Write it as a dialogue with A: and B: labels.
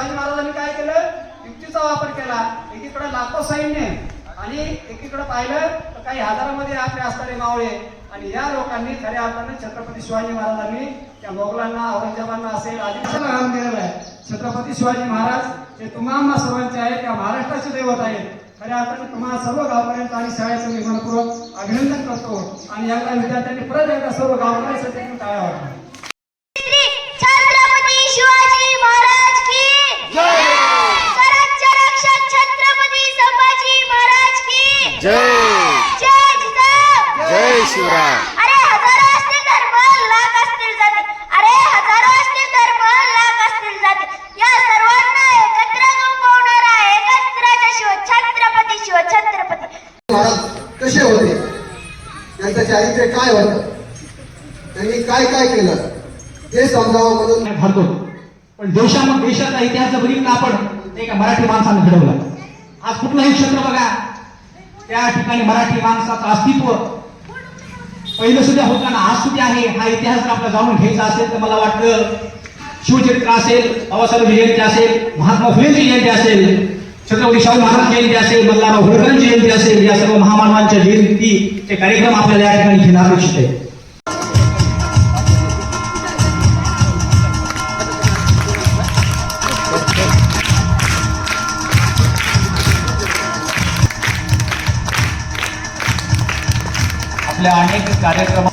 A: शिवाजी महाराजांनी काय केलं, युक्तीचा वापर केला. एकीकडे लाखो सैन्य आणि एकीकडे पाहिलं तर काही हजारामध्ये आपले असणारे मावळे, आणि या लोकांनी खऱ्या अर्थाने छत्रपती शिवाजी महाराजांनी त्या मोगलांना, औरंगजेबांना असेल आदिवासींना आराम दिलेला आहे. छत्रपती शिवाजी महाराज हे तुम्हाला सर्वांचे आहेत, त्या महाराष्ट्राचे दैवत आहेत. खऱ्या अर्थाने तुम्हाला सर्व गावकऱ्यांचं आणि शाळेचं मी मनपूर्वक अभिनंदन करतो. आणि या विद्यार्थ्यांनी परत एकदा सर्व गावकऱ्यांसाठी टाळ्या वाजवा.
B: छत्रपती शिवाजी महाराज की जय. स्वराज्य रक्षक छत्रपती संभाजी महाराज की
C: जय.
B: जय जिजाऊ.
C: जय शिवराय.
B: अरे हजारो असतील धर्म, लाख असतील जाती. अरे हजारो असतील धर्म, लाख असतील जाती. या सर्वांना एकत्र गमावणारा एकच राजा शिव छत्रपती शिव छत्रपती.
D: महाराज कसे होते, त्यांचं चारित्र्य काय होतं, त्यांनी काय काय केलं हे समजावं म्हणून
E: ठरतो. पण देशाचा इतिहास बघितला आपण, ते एका मराठी माणसानं घडवलं. आज कुठलंही क्षेत्र बघा, त्या ठिकाणी मराठी माणसाचं अस्तित्व पहिलं सुद्धा होतं ना, आज सुद्धा आहे. हा इतिहास जर आपल्याला जाणून घ्यायचा असेल तर मला वाटतं शिवचरित्र असेल, बाबासाहेब जयंती असेल, महात्मा फुलेंची जयंती असेल, छत्रपती शाहू महाराज जयंती असेल, मल्हारराव होळकरांची जयंती असेल, या सर्व महामानवांच्या जयंतीचे कार्यक्रम आपल्याला या ठिकाणी घेणं अपेक्षित आहे. आपल्या अनेक कार्यक्रम